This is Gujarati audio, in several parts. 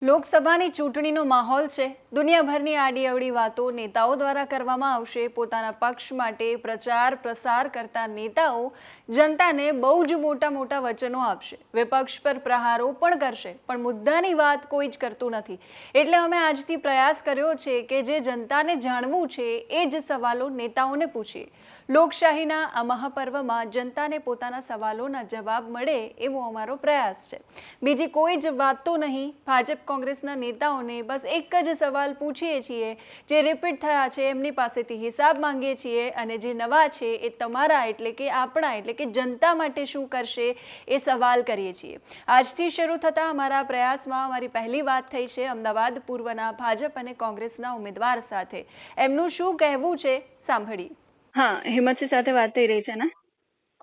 લોકસભાની ચૂંટણીનો માહોલ છે। દુનિયાભરની આડીઅવળી વાતો નેતાઓ દ્વારા કરવામાં આવશે। પોતાના પક્ષ માટે પ્રચાર પ્રસાર કરતા નેતાઓ જનતાને બહુ જ મોટા વચનો આપશે, વિપક્ષ પર પ્રહારો પણ કરશે, પણ મુદ્દાની વાત કોઈ જ કરતું નથી। એટલે અમે આજથી પ્રયાસ કર્યો છે કે જે જનતાને જાણવું છે એ જ સવાલો નેતાઓને પૂછીએ। લોકશાહીના આ મહાપર્વમાં જનતાને પોતાના સવાલોના જવાબ મળે એવો અમારો પ્રયાસ છે। બીજી કોઈ જ વાત તો નહીં। ભાજપ કોંગ્રેસના નેતાઓને બસ એક જ સવાલ પૂછીએ છીએ, જે રિપીટ થયા છે એમની પાસેથી હિસાબ માંગીએ છીએ, અને જે નવા છે એ તમારા એટલે કે આપણા એટલે કે જનતા માટે શું કરશે એ સવાલ કરીએ છીએ। આજથી શરૂ થતા અમારા પ્રયાસમાં અમારી પહેલી વાત થઈ છે અમદાવાદ પૂર્વના ભાજપ અને કોંગ્રેસના ઉમેદવાર સાથે। એમનું શું કહેવું છે સાંભળીએ। હા, હિંમતસિંહ સાથે વાત થઈ રહી છે ને?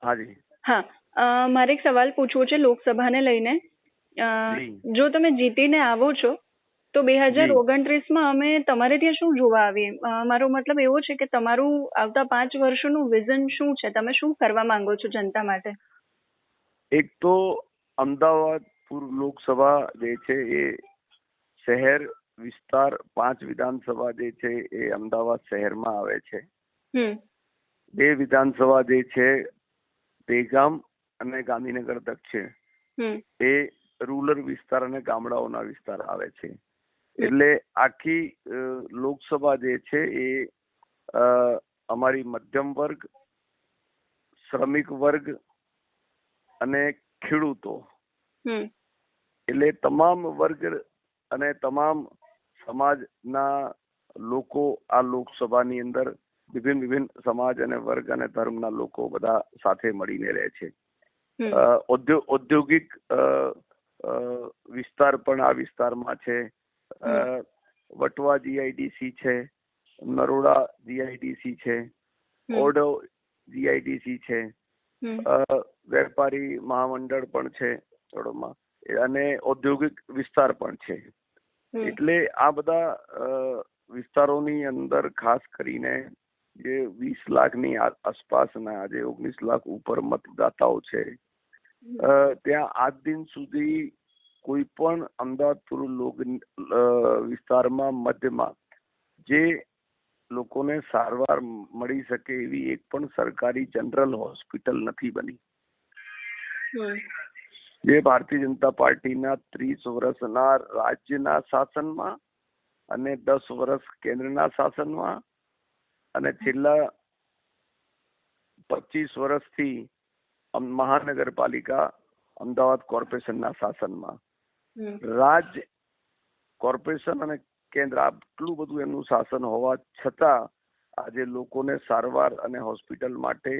હાજી હા, મારે એક સવાલ પૂછવો છે લોકસભાને લઈને। જો તમે જીતીને આવો છો તો 2029માં અમે તમારે ત્યાં શું જોવા આવીએ? મારો મતલબ એવો છે કે તમારું આવતા 5 વર્ષનું વિઝન શું છે? તમે શું કરવા માંગો છો જનતા માટે? એક તો અમદાવાદ પૂર્વ લોકસભા જે છે એ શહેર વિસ્તાર 5 વિધાનસભા જે છે એ અમદાવાદ શહેરમાં આવે છે। 2 વિધાનસભા જે છે દહેગામ અને ગાંધીનગર દક્ષિણ એ રૂરલ વિસ્તાર અને ગામડાઓના વિસ્તાર આવે છે। એટલે આખી લોકસભા જે છે એ અમારી મધ્યમ વર્ગ, શ્રમિક વર્ગ અને ખેડૂતો એટલે તમામ વર્ગ અને તમામ સમાજના લોકો આ લોકસભાની અંદર વિભિન્ન સમાજ અને વર્ગ અને ધર્મના લોકો બધા સાથે મળીને રહે છે। ઔદ્યોગિક વિસ્તાર પણ આ વિસ્તારમાં છે। વટવા જીઆઈડીસી છે, નરોડા જીઆઈડીસી છે, ઓઢવ જીઆઈડીસી છે, વેપારી મહામંડળ પણ છે થોડોમાં, અને ઔદ્યોગિક વિસ્તાર પણ છે। એટલે આ બધા વિસ્તારોની અંદર ખાસ કરીને જે 20 લાખની આસપાસના આજે 19 લાખ ઉપર મતદાતાઓ છે, ત્યાં આજ દિન સુધી કોઈ પણ અમદાવાદ પૂર્વ વિસ્તારમાં મધ્યમાં જે લોકોને સારવાર મળી શકે એવી એક પણ સરકારી જનરલ હોસ્પિટલ નથી બની। જે ભારતીય જનતા પાર્ટીના 30 વર્ષના રાજ્યના શાસનમાં અને 10 વર્ષ કેન્દ્રના શાસનમાં અને છેલ્લા 25 વર્ષથી મહાનગરપાલિકા અમદાવાદ કોર્પોરેશનના શાસનમાં રાજ્ય, કોર્પોરેશન અને કેન્દ્ર આટલું બધું એમનું શાસન હોવા છતાં આજે લોકોને સારવાર અને હોસ્પિટલ માટે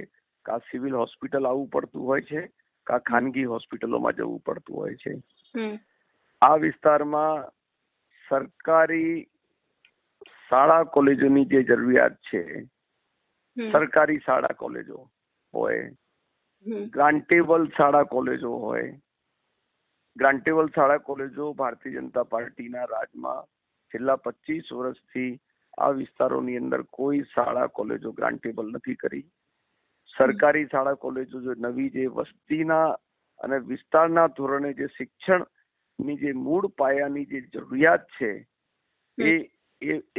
કા સિવિલ હોસ્પિટલ આવવું પડતું હોય છે, કા ખાનગી હોસ્પિટલોમાં જવું પડતું હોય છે। આ વિસ્તારમાં સરકારી શાળા કોલેજોની જે જરૂરિયાત છે, સરકારી શાળા કોલેજો હોય, ગ્રાન્ટેબલ શાળા કોલેજો હોય, ગ્રાન્ટેબલ શાળા કોલેજો ભારતીય જનતા પાર્ટીના રાજમાં છેલ્લા 25 વર્ષથી આ વિસ્તારોની અંદર કોઈ શાળા કોલેજો ગ્રાન્ટેબલ નથી કરી। સરકારી શાળા કોલેજો જો નવી જે વસ્તીના અને વિસ્તારના ધોરણે જે શિક્ષણની જે મૂળ પાયાની જે જરૂરિયાત છે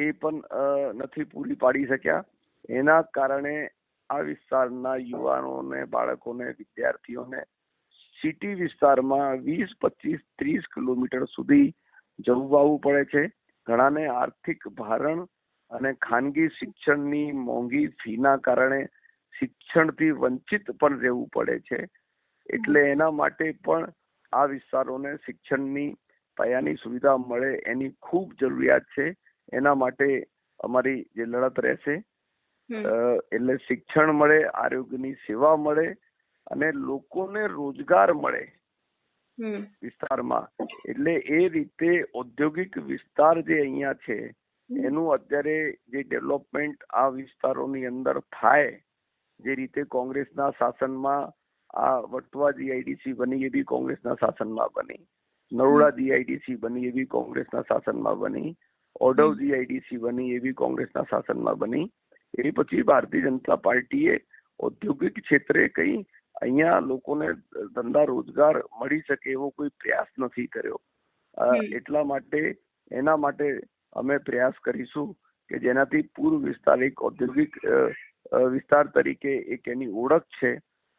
એ પણ નથી પૂરી પાડી શક્યા। એના કારણે આ વિસ્તારના યુવાનોને, બાળકોને, વિદ્યાર્થીઓને સિટી વિસ્તારમાં 20, 25, 30 કિલોમીટર સુધી જવું આવવું પડે છે। ઘણાને આર્થિક ભારણ અને ખાનગી શિક્ષણની મોંઘી ફીના કારણે શિક્ષણથી વંચિત પણ રહેવું પડે છે। એટલે એના માટે પણ આ વિસ્તારોને શિક્ષણની પાયાની સુવિધા મળે એની ખૂબ જરૂરિયાત છે। એના માટે અમારી જે લડત રહેશે, એટલે શિક્ષણ મળે, આરોગ્યની સેવા મળે અને લોકોને રોજગાર મળે વિસ્તારમાં। એટલે એ રીતે ઔદ્યોગિક વિસ્તાર જે અહીંયા છે એનું અત્યારે જે ડેવલપમેન્ટ આ વિસ્તારોની અંદર થાય, જે રીતે કોંગ્રેસના શાસનમાં આ વટવા જીઆઈડીસી બની એ બી કોંગ્રેસના શાસનમાં બની, નરોડા જીઆઈડીસી બની એ બી કોંગ્રેસના શાસનમાં બની, ઓઢવ જીઆઈડીસી બની એ બી કોંગ્રેસના શાસનમાં બની। એ પછી ભારતીય જનતા પાર્ટીએ ઔદ્યોગિક ક્ષેત્રે કઈ અહીંયા લોકોને ધંધા રોજગાર મળી શકે એવો કોઈ પ્રયાસ નથી કર્યો। એટલા માટે એના માટે અમે પ્રયાસ કરીશું કે જેનાથી પૂર્વ વિસ્તાર એક ઔદ્યોગિક વિસ્તાર તરીકે એક એની ઓળખ છે,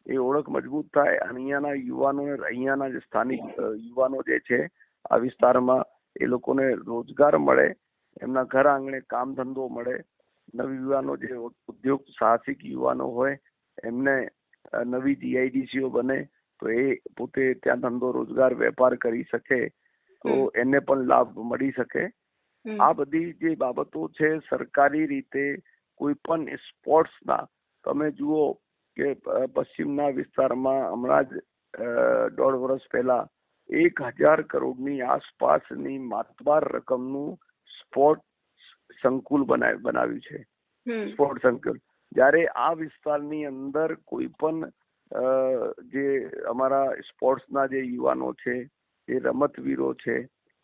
એ ઓળખ મજબૂત થાય અને અહીંયાના યુવાનોને, અહીંયાના જે સ્થાનિક યુવાનો જે છે આ વિસ્તારમાં, એ લોકોને રોજગાર મળે, એમના ઘર આંગણે કામ ધંધો મળે, નવયુવાનો જે ઉદ્યોગ સાહસિક યુવાનો હોય એમને નવી જીઆઈડીસીઓ બને તો એ પોતે ત્યાં ધંધો રોજગાર વેપાર કરી શકે તો એને પણ લાભ મળી શકે. આ બધી જે બાબતો છે સરકારી રીતે કોઈ પણ સ્પોર્ટ્સના, તમે જુઓ કે પશ્ચિમના વિસ્તારમાં હમણાં જ 1.5 વર્ષ પહેલા 1,000 કરોડની આસપાસની માતબાર રકમનું સ્પોર્ટ સંકુલ બનાવ્યું છે, સ્પોર્ટ સંકુલ. જ્યારે આ વિસ્તારની અંદર કોઈ પણ જે અમારા સ્પોર્ટ્સના જે યુવાનો છે, જે રમતવીરો છે,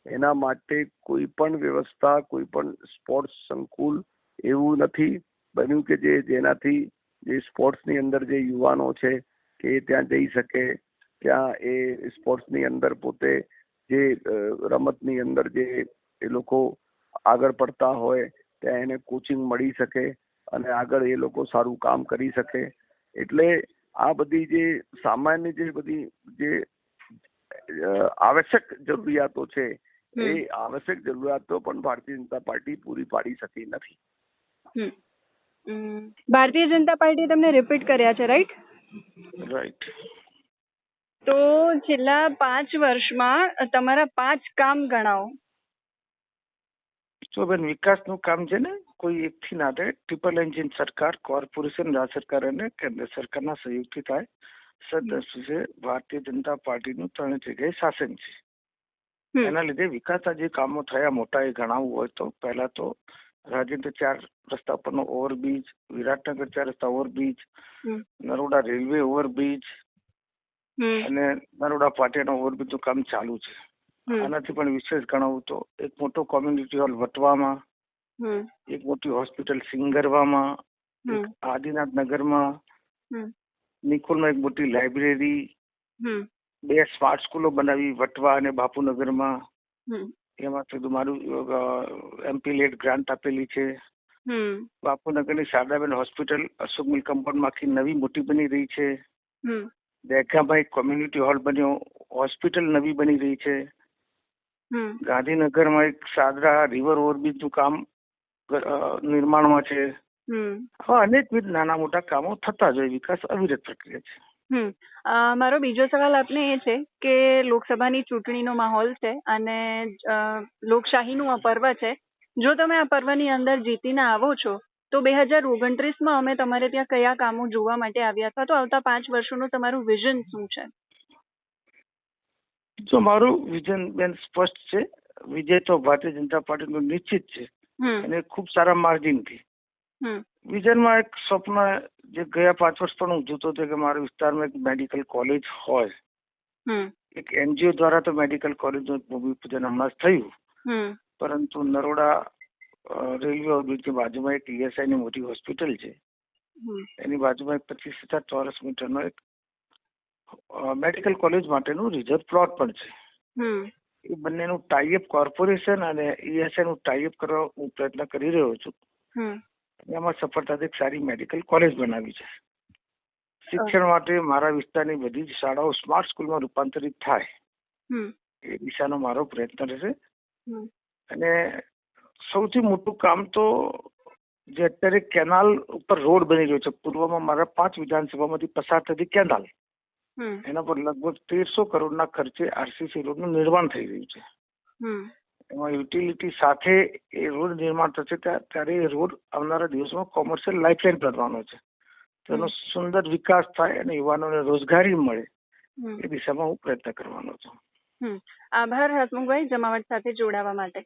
એના માટે કોઈ પણ વ્યવસ્થા, કોઈ પણ સ્પોર્ટ્સ સંકુલ એવું નથી બન્યું કે જેનાથી જે સ્પોર્ટ્સની અંદર જે યુવાનો છે કે ત્યાં જઈ શકે, ત્યાં એ સ્પોર્ટ્સની અંદર પોતે જે રમતની અંદર જે એ લોકો આગળ પડતા હોય ત્યાં એને કોચિંગ મળી શકે અને આગળ એ લોકો સારું કામ કરી શકે. એટલે આ બધી જે સામાન્ય જે બધી જે આવશ્યક જરૂરિયાતો છે એ આવશ્યક જરૂરિયાતો પણ ભારતીય જનતા પાર્ટી પૂરી પાડી શકી નથી. ભારતીય જનતા પાર્ટી તમને રિપીટ કર્યા છે, રાઈટ? રાઈટ. તો છેલ્લા 5 વર્ષમાં તમારા 5 કામ ગણાવો. તો બેન, વિકાસનું કામ છે ને કોઈ એકથી ના થાય. ટ્રિપલ એન્જિન સરકાર, કોર્પોરેશન, રાજ્ય સરકાર અને કેન્દ્ર સરકારના સહયોગથી થાય. સદસ્ય ભારતીય જનતા પાર્ટીનું 3 જગ્યાએ શાસન છે. એના લીધે વિકાસના જે કામો થયા મોટા એ ગણાવવું હોય તો પહેલા તો રાજેન્દ્ર 4 રસ્તા પરનો ઓવરબ્રિજ, વિરાટનગર 4 રસ્તા ઓવરબ્રિજ, નરોડા રેલવે ઓવરબ્રિજ અને નરોડા પાટિયાના ઓવરબ્રિજનું કામ ચાલુ છે. આનાથી પણ વિશેષ ગણાવું તો એક મોટો કોમ્યુનિટી હોલ વટવામાં, એક મોટી હોસ્પિટલ સિંગરવામાં, આદિનાથ નગરમાં, નિકોલમાં એક મોટી લાઇબ્રેરી, 2 સ્માર્ટ સ્કૂલો બનાવી વટવા અને બાપુનગરમાં. એમાં મારું MP લેડ ગ્રાન્ટ આપેલી છે. બાપુનગરની શારદાબેન હોસ્પિટલ અશોક મિલ કમ્પાઉન્ડમાં આખી નવી મોટી બની રહી છે. દેખામાં એક કોમ્યુનિટી હોલ બન્યો, હોસ્પિટલ નવી બની રહી છે. ગાંધીનગરમાં એક સાદરા રિવર ઓવરબ્રિજનું કામ નિર્માણમાં છે. હા, અનેકવિધ નાના મોટા કામો થતા જ હોય. વિકાસ અવિરત પ્રક્રિયા છે. મારો બીજો સવાલ આપને એ છે કે લોકસભાની ચૂંટણીનો માહોલ છે અને લોકશાહીનું આ પર્વ છે. જો તમે આ પર્વની અંદર જીતીને આવો છો તો 2029માં અમે તમારે ત્યાં કયા કામો જોવા માટે આવ્યા હતા, તો આવતા 5 વર્ષોનું તમારું વિઝન શું છે? જો મારું વિઝન બેન સ્પષ્ટ છે. વિજય તો ભારતીય જનતા પાર્ટીનું નિશ્ચિત છે અને ખૂબ સારા માર્જિનથી. વિઝનમાં એક સ્વપ્ન જે ગયા 5 વર્ષ પણ હું જોતો હતો કે મારા વિસ્તારમાં એક મેડિકલ કોલેજ હોય. એક NGO દ્વારા તો મેડિકલ કોલેજનું ભૂમિપૂજન હમણાં જ થયું, પરંતુ નરોડા રેલવે ઓવરબ્રિજની બાજુમાં એક ESI ની મોટી હોસ્પિટલ છે. એની બાજુમાં 25,000 ચોરસ મીટરનો એક મેડિકલ કોલેજ માટેનું રિઝર્વ પ્લોટ પણ છે. એ બંનેનું ટાઈઅપ કોર્પોરેશન અને ESI નું ટાઈઅપ કરવા હું પ્રયત્ન કરી રહ્યો છું. એમાં સફળતાથી એક સારી મેડિકલ કોલેજ બનાવી છે. શિક્ષણ માટે મારા વિસ્તારની બધી જ શાળાઓ સ્માર્ટ સ્કૂલમાં રૂપાંતરિત થાય એ દિશાનો મારો પ્રયત્ન રહેશે. અને સૌથી મોટું કામ તો જે અત્યારે કેનાલ ઉપર રોડ બની રહ્યો છે, પૂર્વમાં મારા 5 વિધાનસભામાંથી પસાર થતી કેનાલ, એના પર લગભગ 1300 કરોડના ખર્ચે RCC રોડનું નિર્માણ થઈ રહ્યું છે. એમાં યુટિલિટી સાથે એ રોડ નિર્માણ થશે ત્યારે એ રોડ આવનારા દિવસમાં કોમર્શિયલ લાઇફલાઇન બનવાનો છે. તેનો સુંદર વિકાસ થાય અને યુવાનોને રોજગારી મળે એ દિશામાં હું પ્રયત્ન કરવાનો છું. આભાર હસમુખભાઈ જમાવટ સાથે જોડાવા માટે.